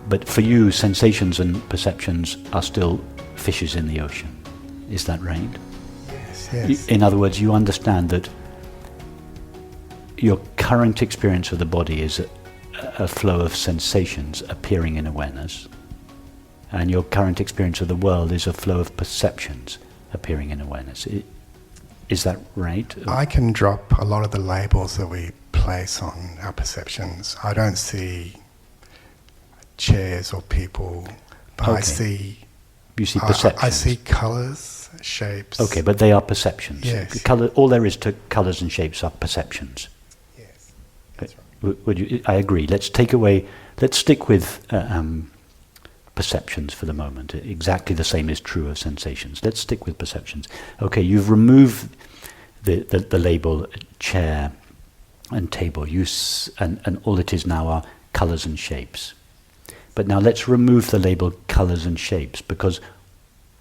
But for you, sensations and perceptions are still fishes in the ocean. Is that right? Yes. In other words, you understand that your current experience of the body is a flow of sensations appearing in awareness, and your current experience of the world is a flow of perceptions appearing in awareness. Is that right? I can drop a lot of the labels that we place on our perceptions. I don't see chairs or people, but Okay. I see... You see perceptions. I see colours, shapes. Okay, but they are perceptions. Yes. All there is to colours and shapes are perceptions. Yes, that's right. Would you? I agree. Let's stick with perceptions for the moment. Exactly the same is true of sensations. Let's stick with perceptions. Okay, you've removed the label chair and table, and all it is now are colours and shapes. But now let's remove the label colours and shapes, because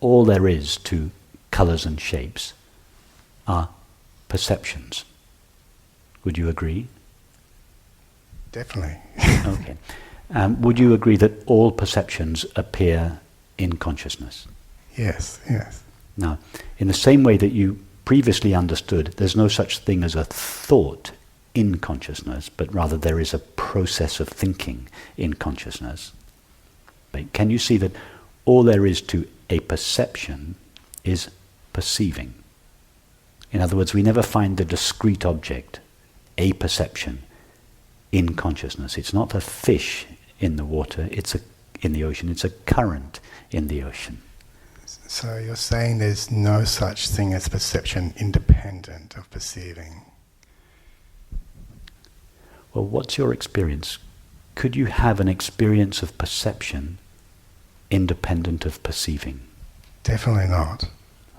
all there is to colours and shapes are perceptions. Would you agree? Definitely. Okay. Would you agree that all perceptions appear in consciousness? Yes. Now, in the same way that you previously understood, there's no such thing as a thought in consciousness, but rather there is a process of thinking in consciousness. But can you see that all there is to a perception is perceiving? In other words, we never find the discrete object, a perception, in consciousness. It's not a fish in the water, in the ocean, it's a current in the ocean. So you're saying there's no such thing as perception independent of perceiving? Well, what's your experience? Could you have an experience of perception independent of perceiving? Definitely not.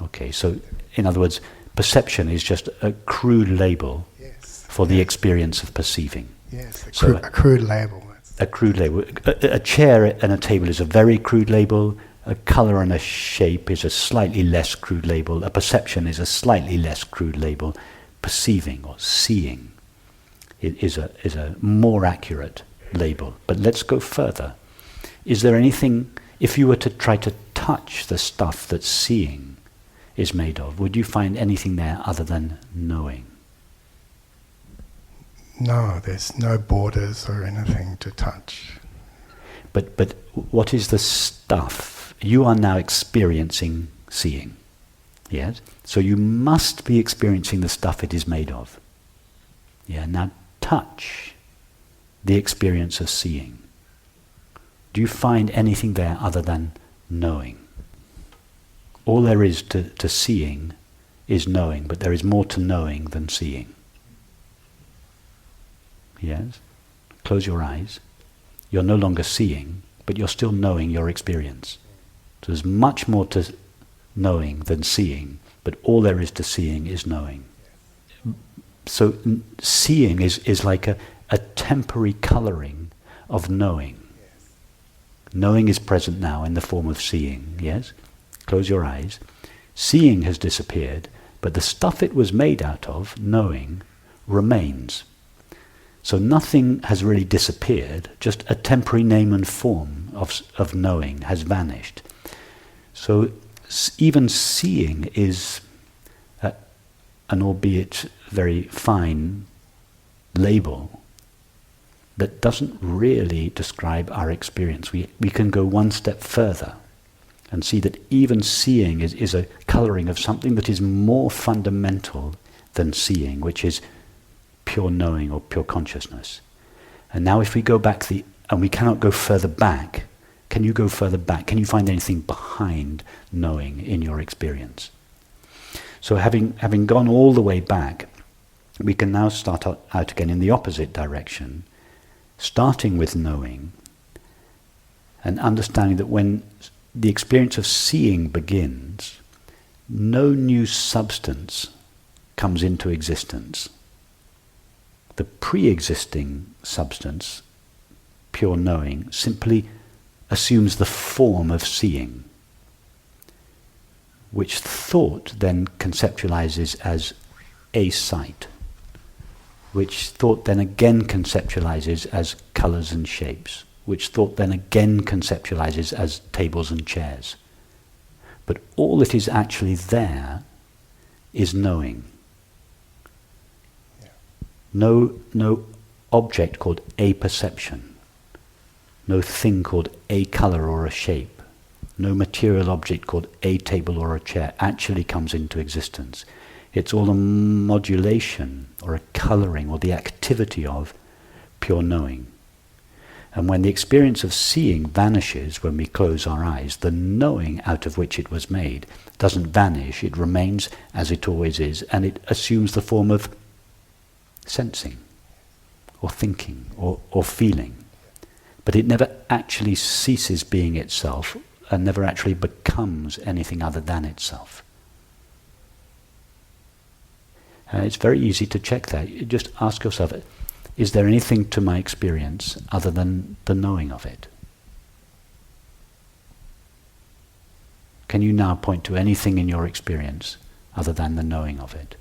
Okay, so in other words, perception is just a crude label for the experience of perceiving. Yes, So a crude label. A crude label. A chair and a table is a very crude label. A colour and a shape is a slightly less crude label. A perception is a slightly less crude label. Perceiving or seeing is a more accurate label. But let's go further. Is there anything, if you were to try to touch the stuff that seeing is made of, would you find anything there other than knowing? No, there's no borders or anything to touch. But what is the stuff? You are now experiencing seeing. Yes? So you must be experiencing the stuff it is made of. Yeah, now touch the experience of seeing. Do you find anything there other than knowing? All there is to seeing is knowing, but there is more to knowing than seeing. Yes? Close your eyes. You're no longer seeing, but you're still knowing your experience. So there's much more to knowing than seeing, but all there is to seeing is knowing. So seeing is like a temporary colouring of knowing. Knowing is present now in the form of seeing, yes? Close your eyes. Seeing has disappeared, but the stuff it was made out of, knowing, remains. So nothing has really disappeared, just a temporary name and form of knowing has vanished. So even seeing is an albeit very fine label that doesn't really describe our experience. We can go one step further and see that even seeing is a colouring of something that is more fundamental than seeing, which is pure knowing or pure consciousness. And now if we go back, and we cannot go further back, can you go further back? Can you find anything behind knowing in your experience? So having gone all the way back, we can now start out again in the opposite direction, starting with knowing and understanding that when the experience of seeing begins, no new substance comes into existence. The pre-existing substance, pure knowing, simply assumes the form of seeing, which thought then conceptualizes as a sight, which thought then again conceptualizes as colours and shapes, which thought then again conceptualizes as tables and chairs. But all that is actually there is knowing. Yeah. No object called a perception, no thing called a color or a shape, no material object called a table or a chair actually comes into existence. It's all a modulation or a coloring or the activity of pure knowing. And when the experience of seeing vanishes when we close our eyes, the knowing out of which it was made doesn't vanish, it remains as it always is, and it assumes the form of sensing or thinking or feeling. But it never actually ceases being itself and never actually becomes anything other than itself. It's very easy to check that. You just ask yourself, is there anything to my experience other than the knowing of it? Can you now point to anything in your experience other than the knowing of it?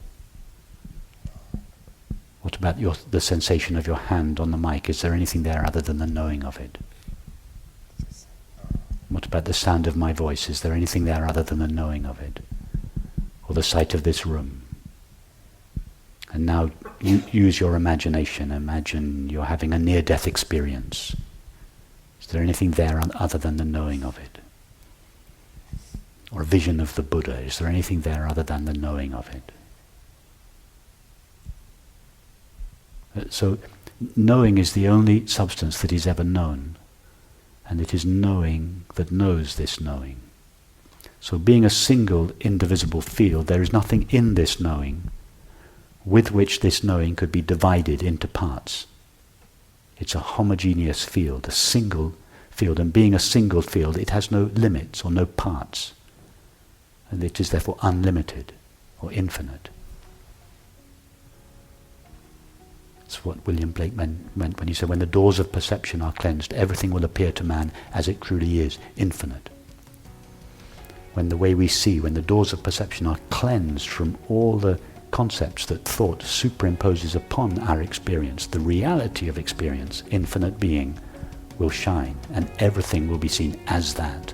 What about the sensation of your hand on the mic? Is there anything there other than the knowing of it? What about the sound of my voice? Is there anything there other than the knowing of it? Or the sight of this room? And now you use your imagination. Imagine you're having a near-death experience. Is there anything there other than the knowing of it? Or a vision of the Buddha. Is there anything there other than the knowing of it? So knowing is the only substance that is ever known. And it is knowing that knows this knowing. So being a single indivisible field, there is nothing in this knowing with which this knowing could be divided into parts. It's a homogeneous field, a single field, and being a single field, it has no limits or no parts, and it is therefore unlimited or infinite. That's what William Blake meant when he said, when the doors of perception are cleansed, everything will appear to man as it truly is, infinite. When the way we see, when the doors of perception are cleansed from all the concepts that thought superimposes upon our experience, the reality of experience, infinite being, will shine, and everything will be seen as that.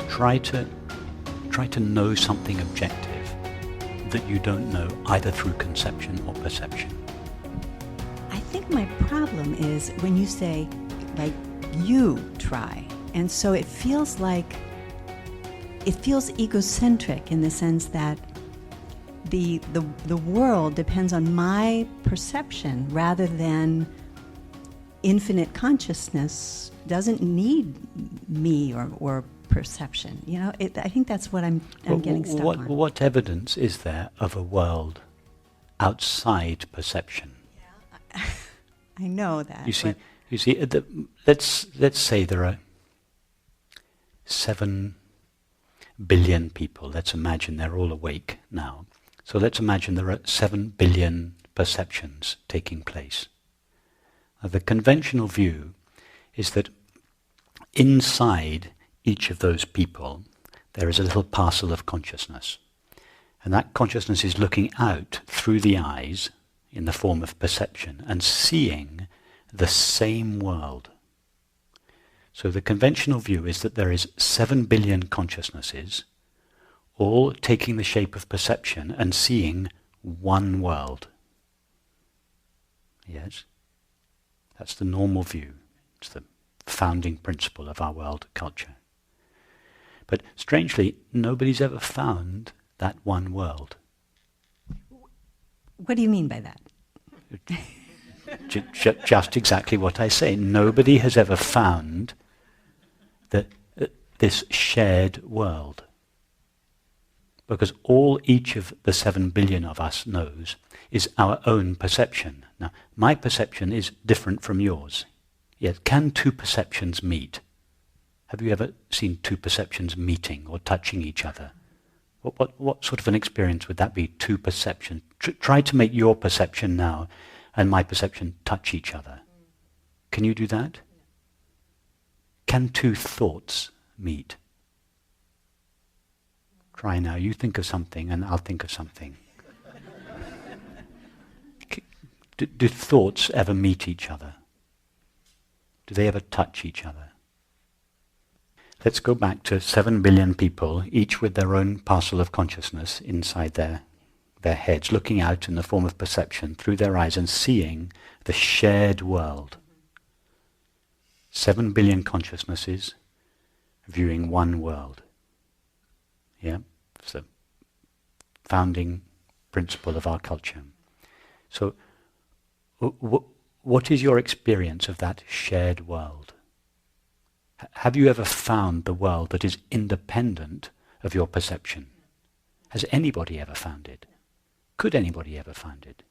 Try to know something objective that you don't know either through conception or perception. I think my problem is when you say, like, you try. And so it feels egocentric in the sense that the world depends on my perception rather than infinite consciousness doesn't need me or perception. You know, I think that's what I'm getting stuck on. What evidence is there of a world outside perception? Yeah, I know that. You see. Let's say there are 7 billion people. Let's imagine they're all awake now. So let's imagine there are 7 billion perceptions taking place. Now, the conventional view is that inside each of those people there is a little parcel of consciousness. And that consciousness is looking out through the eyes in the form of perception and seeing the same world. So the conventional view is that there is 7 billion consciousnesses, all taking the shape of perception and seeing one world. Yes? That's the normal view. It's the founding principle of our world culture. But strangely, nobody's ever found that one world. What do you mean by that? Just exactly what I say. Nobody has ever found this shared world. Because all each of the 7 billion of us knows is our own perception. Now, my perception is different from yours. Yet, can 2 perceptions meet? Have you ever seen 2 perceptions meeting or touching each other? What sort of an experience would that be, 2 perceptions? Try to make your perception now and my perception touch each other. Can you do that? Can two thoughts meet? Try now. You think of something and I'll think of something. Do thoughts ever meet each other? Do they ever touch each other? Let's go back to 7 billion people, each with their own parcel of consciousness inside their heads, looking out in the form of perception through their eyes and seeing the shared world. 7 billion consciousnesses viewing one world. Yeah? It's the founding principle of our culture. So, what is your experience of that shared world? Have you ever found the world that is independent of your perception? Has anybody ever found it? Could anybody ever find it?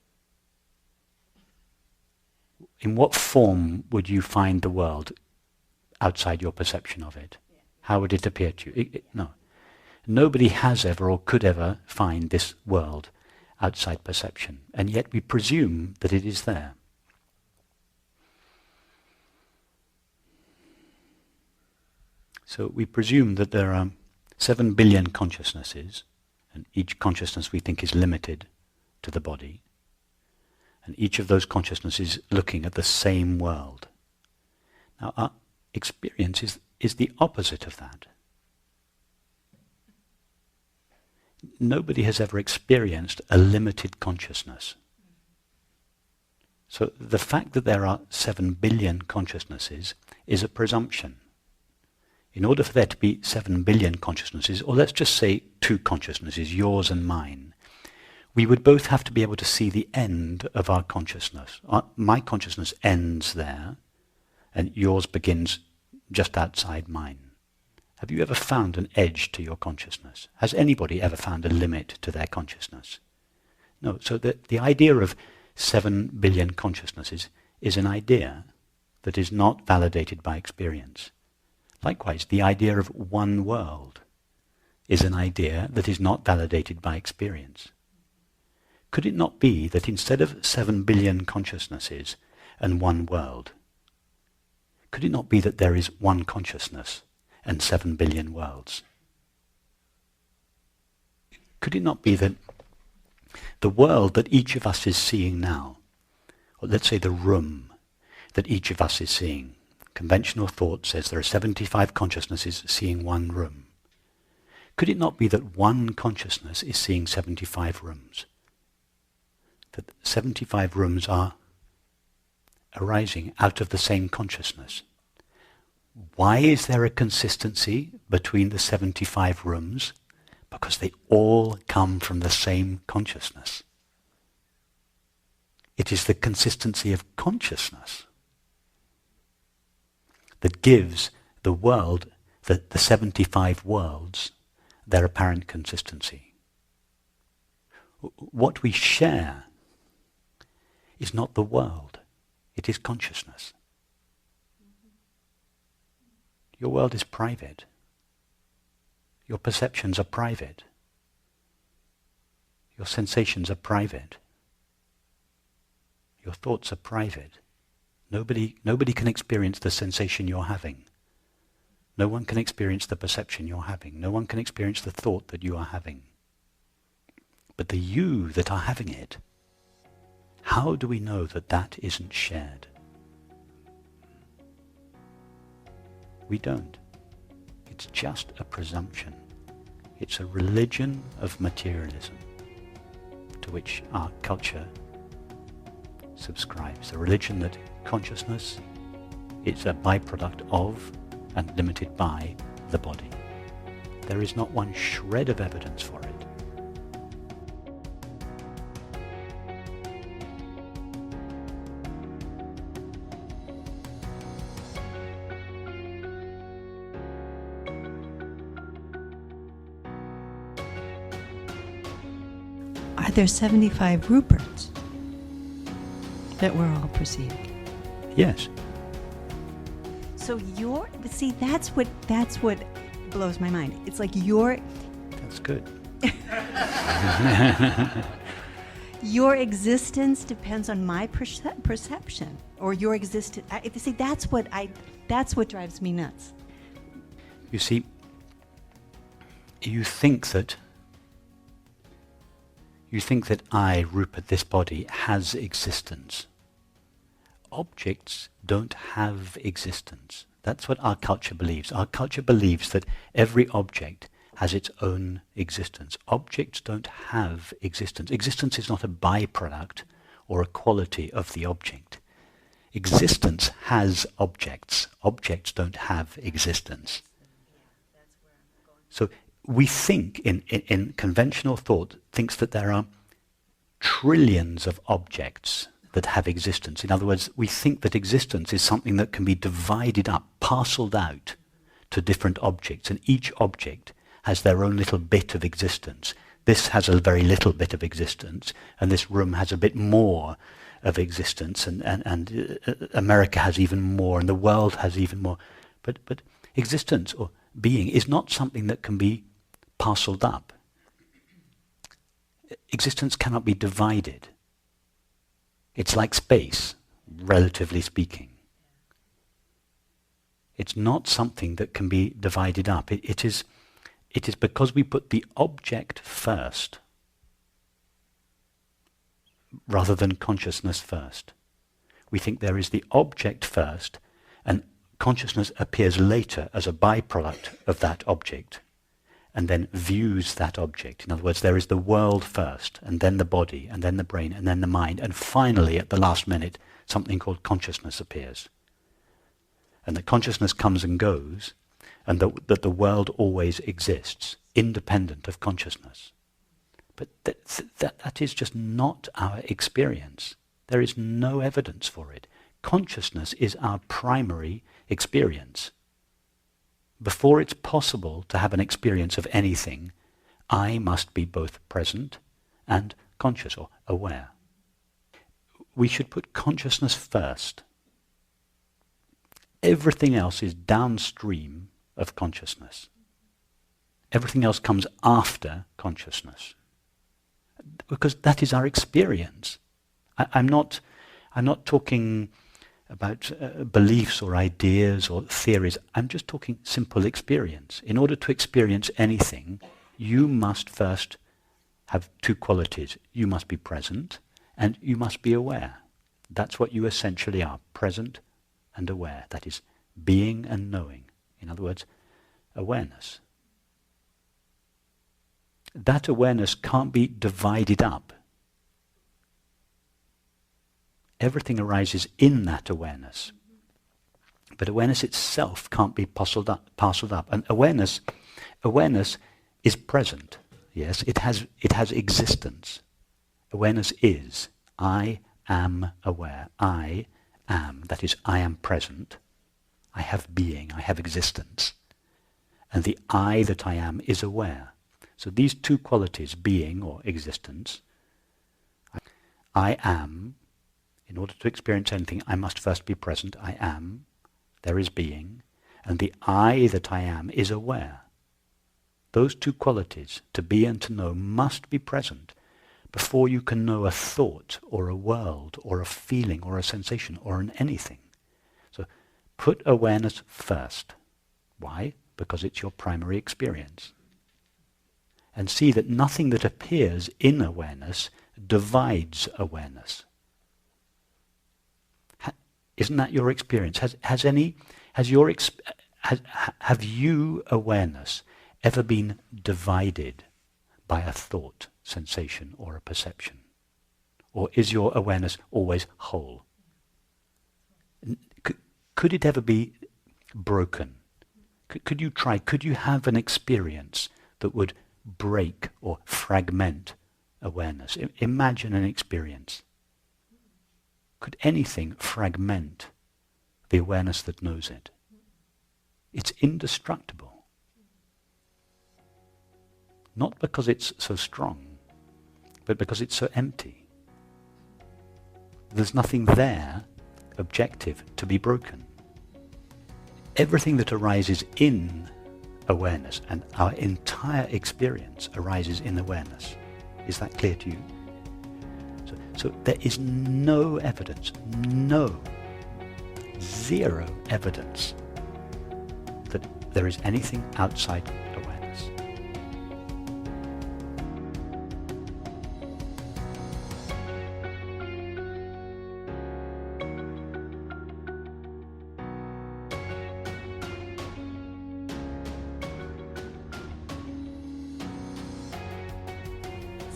In what form would you find the world outside your perception of it? How would it appear to you? No. Nobody has ever or could ever find this world outside perception, and yet we presume that it is there. So we presume that there are 7 billion consciousnesses, and each consciousness we think is limited to the body, and each of those consciousnesses looking at the same world. Now our experience is the opposite of that. Nobody has ever experienced a limited consciousness. So the fact that there are 7 billion consciousnesses is a presumption. In order for there to be 7 billion consciousnesses, or let's just say 2 consciousnesses, yours and mine, we would both have to be able to see the end of our consciousness. My consciousness ends there, and yours begins just outside mine. Have you ever found an edge to your consciousness? Has anybody ever found a limit to their consciousness? No. So the idea of 7 billion consciousnesses is an idea that is not validated by experience. Likewise, the idea of one world is an idea that is not validated by experience. Could it not be that instead of 7 billion consciousnesses and one world, could it not be that there is one consciousness and 7 billion worlds? Could it not be that the world that each of us is seeing now, or let's say the room that each of us is seeing, conventional thought says there are 75 consciousnesses seeing one room. Could it not be that one consciousness is seeing 75 rooms? That 75 rooms are arising out of the same consciousness. Why is there a consistency between the 75 rooms? Because they all come from the same consciousness. It is the consistency of consciousness that gives the world, the 75 worlds, their apparent consistency. What we share is not the world, it is consciousness. Your world is private. Your perceptions are private. Your sensations are private. Your thoughts are private. Nobody can experience the sensation you're having. No one can experience the perception you're having. No one can experience the thought that you are having. But the you that are having it, how do we know that that isn't shared? We don't. It's just a presumption. It's a religion of materialism to which our culture subscribes. A religion that consciousness is a byproduct of and limited by the body. There is not one shred of evidence for it. Are there 75 Ruperts that we're all perceiving? Yes. So that's what blows my mind. It's like That's good. your existence depends on my perception, or your existence. See, that's what drives me nuts. You see, you think that I, Rupert, this body, has existence. Objects don't have existence. That's what our culture believes. Our culture believes that every object has its own existence. Objects don't have existence. Existence is not a byproduct or a quality of the object. Existence has objects. Objects don't have existence. So we think, in conventional thought, thinks that there are trillions of objects that have existence. In other words, we think that existence is something that can be divided up, parceled out to different objects, and each object has their own little bit of existence. This has a very little bit of existence, and this room has a bit more of existence, and America has even more, and the world has even more. But existence or being is not something that can be parceled up. Existence cannot be divided. It's like space, relatively speaking. It's not something that can be divided up. It is because we put the object first rather than consciousness first. We think there is the object first, and consciousness appears later as a byproduct of that object, and then views that object. In other words, there is the world first, and then the body, and then the brain, and then the mind, and finally, at the last minute, something called consciousness appears. And that consciousness comes and goes, and that the world always exists, independent of consciousness. But that is just not our experience. There is no evidence for it. Consciousness is our primary experience. Before it's possible to have an experience of anything, I must be both present and conscious or aware. We should put consciousness first. Everything else is downstream of consciousness. Everything else comes after consciousness. Because that is our experience. I'm not talking about beliefs or ideas or theories. I'm just talking simple experience. In order to experience anything, you must first have two qualities. You must be present and you must be aware. That's what you essentially are, present and aware. That is being and knowing. In other words, awareness. That awareness can't be divided up. Everything arises in that awareness. But awareness itself can't be parceled up. And awareness is present. Yes, it has existence. Awareness is. I am aware. I am. That is, I am present. I have being. I have existence. And the I that I am is aware. So these two qualities, being or existence, I am. In order to experience anything, I must first be present. I am. There is being. And the I that I am is aware. Those two qualities, to be and to know, must be present before you can know a thought or a world or a feeling or a sensation or an anything. So put awareness first. Why? Because it's your primary experience. And see that nothing that appears in awareness divides awareness. Isn't that your experience? Have you, awareness, ever been divided by a thought, sensation, or a perception? Or is your awareness always whole? Could it ever be broken? Could you try? Could you have an experience that would break or fragment awareness? Imagine an experience. Could anything fragment the awareness that knows it? It's indestructible. Not because it's so strong, but because it's so empty. There's nothing there, objective, to be broken. Everything that arises in awareness, and our entire experience arises in awareness. Is that clear to you? So there is no evidence, zero evidence that there is anything outside awareness.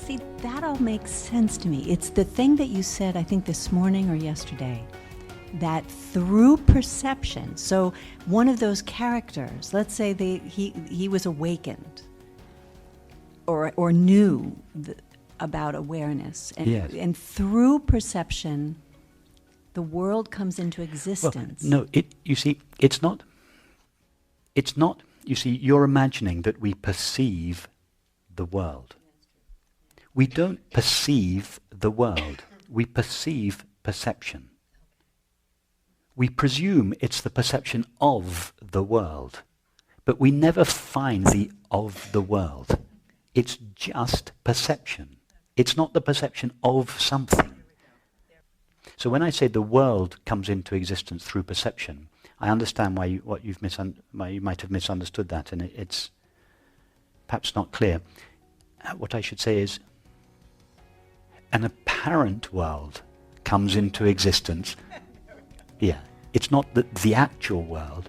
See, that all makes sense to me. It's the thing that you said, I think this morning or yesterday, that through perception, so one of those characters, let's say he was awakened or knew about awareness, and, Yes. and through perception, the world comes into existence. Well, no, it's not, you see, you're imagining that we perceive the world. We don't perceive the world, we perceive perception. We presume it's the perception of the world, but we never find the of the world. It's just perception. It's not the perception of something. So when I say the world comes into existence through perception, I understand why you might have misunderstood that, and it's perhaps not clear. What I should say is, an apparent world comes into existence. Yeah, it's not the actual world.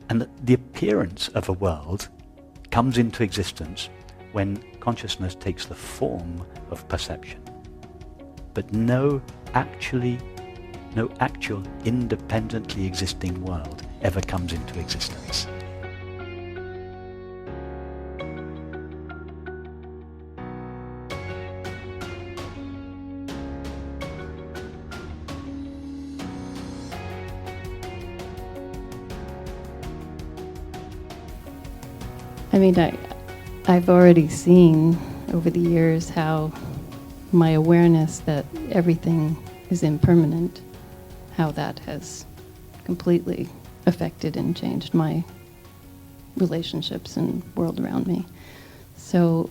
And the appearance of a world comes into existence when consciousness takes the form of perception. But no actual independently existing world ever comes into existence. I mean, I've already seen over the years how my awareness that everything is impermanent, how that has completely affected and changed my relationships and world around me. So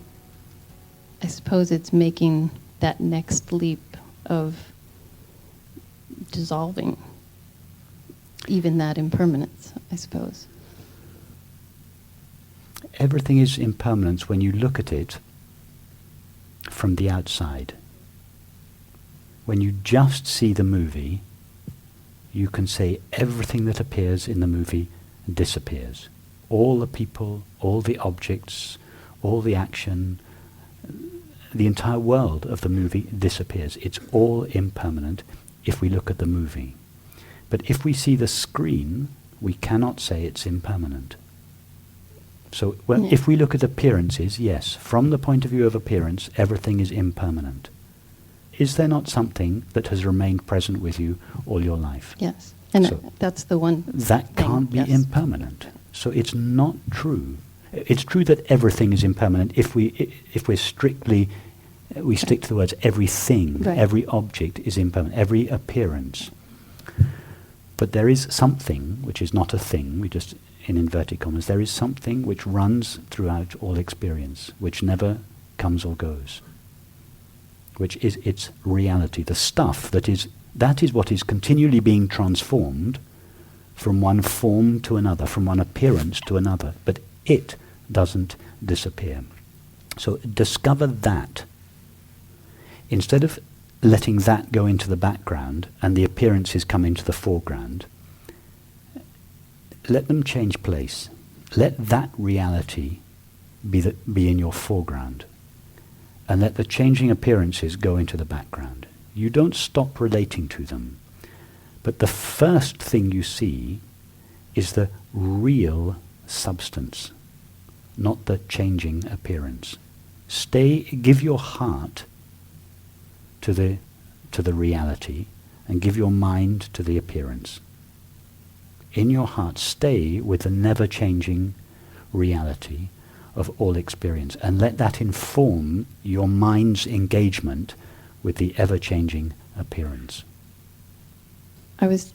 I suppose it's making that next leap of dissolving even that impermanence, I suppose. Everything is impermanence when you look at it from the outside. When you just see the movie, you can say everything that appears in the movie disappears. All the people, all the objects, all the action, the entire world of the movie disappears. It's all impermanent if we look at the movie. But if we see the screen, we cannot say it's impermanent. So if we look at appearances, yes, from the point of view of appearance, everything is impermanent. Is there not something that has remained present with you all your life? Yes, and So that's the one that thing, can't be yes. impermanent. So it's not true. It's true that everything is impermanent if we're strictly, we stick to the words everything, Right. every object is impermanent, every appearance. But there is something which is not a thing, we just, in inverted commas, there is something which runs throughout all experience, which never comes or goes, which is its reality, the stuff that is what is continually being transformed from one form to another, from one appearance to another, but it doesn't disappear. So discover that. Instead of letting that go into the background and the appearances come into the foreground, let them change place. Let that reality be in your foreground, and let the changing appearances go into the background. You don't stop relating to them, but the first thing you see is the real substance, not the changing appearance. Give your heart to the reality, and give your mind to the appearance. In your heart, stay with the never-changing reality of all experience, and let that inform your mind's engagement with the ever-changing appearance. I was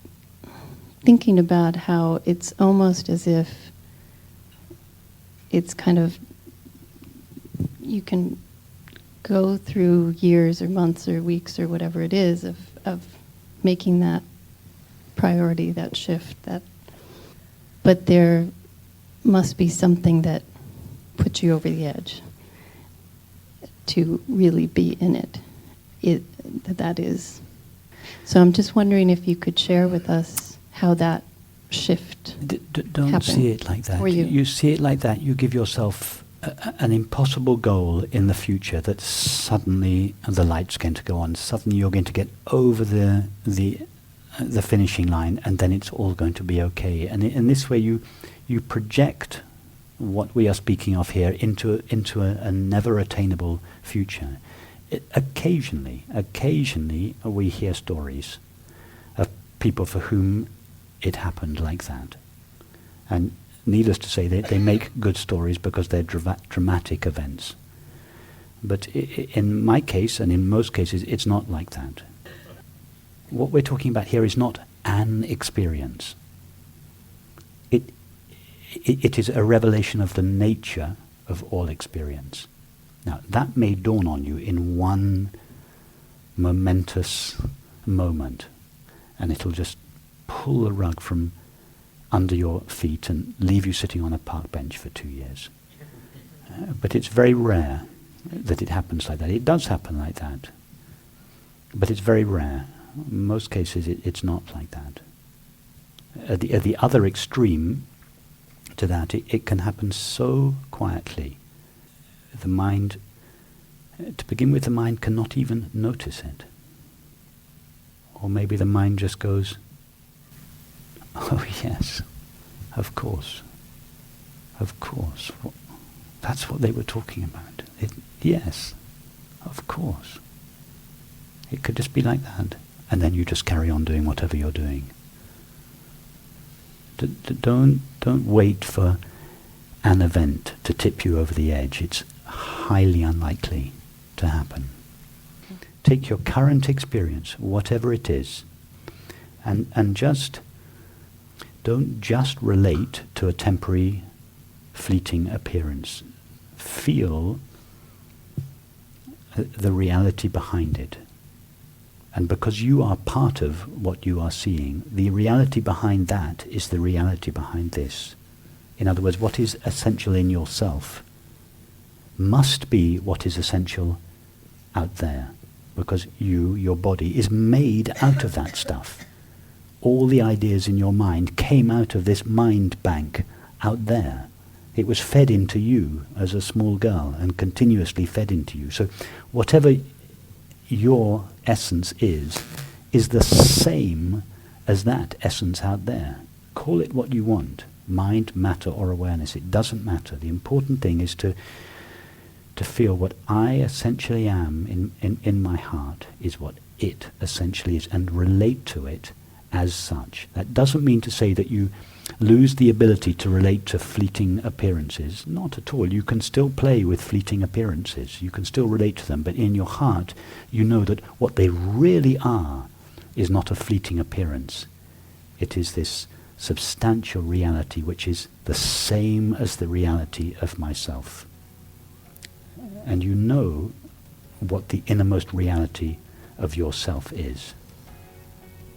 thinking about how it's almost as if it's kind of, you can go through years or months or weeks or whatever it is of making that priority, that shift, but there must be something that puts you over the edge to really be in it. That is. So I'm just wondering if you could share with us how that shift Don't happened see it like that. for you. You see it like that, you give yourself an impossible goal in the future that suddenly the light's going to go on. Suddenly you're going to get over the finishing line, and then it's all going to be okay. And in this way you project what we are speaking of here into a never attainable future. Occasionally we hear stories of people for whom it happened like that. And needless to say, they make good stories because they're dramatic events. But in my case, and in most cases, it's not like that. What we're talking about here is not an experience. It is a revelation of the nature of all experience. Now, that may dawn on you in one momentous moment, and it'll just pull the rug from under your feet and leave you sitting on a park bench for 2 years. But it's very rare that it happens like that. It does happen like that, but it's very rare. In most cases, it's not like that. At the other extreme to that, it can happen so quietly. The mind, to begin with, the mind cannot even notice it. Or maybe the mind just goes, oh yes, of course. That's what they were talking about. Yes, of course. It could just be like that. And then you just carry on doing whatever you're doing. Don't wait for an event to tip you over the edge. It's highly unlikely to happen. Take your current experience, whatever it is, and just don't just relate to a temporary, fleeting appearance. Feel the reality behind it. And because you are part of what you are seeing, the reality behind that is the reality behind this. In other words, what is essential in yourself must be what is essential out there. Because your body, is made out of that stuff. All the ideas in your mind came out of this mind bank out there. It was fed into you as a small girl and continuously fed into you. So whatever your essence is the same as that essence out there. Call it what you want, mind, matter, or awareness. It doesn't matter. The important thing is to feel what I essentially am in my heart is what it essentially is, and relate to it as such. That doesn't mean to say that you lose the ability to relate to fleeting appearances. Not at all. You can still play with fleeting appearances. You can still relate to them, but in your heart you know that what they really are is not a fleeting appearance. It is this substantial reality which is the same as the reality of myself. And you know what the innermost reality of yourself is.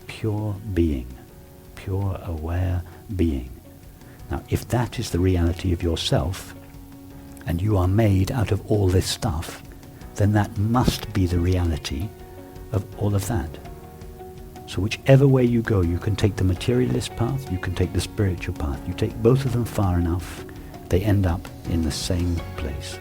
Pure being, pure aware being. Now, if that is the reality of yourself, and you are made out of all this stuff, then that must be the reality of all of that. So whichever way you go, you can take the materialist path, you can take the spiritual path. You take both of them far enough, they end up in the same place.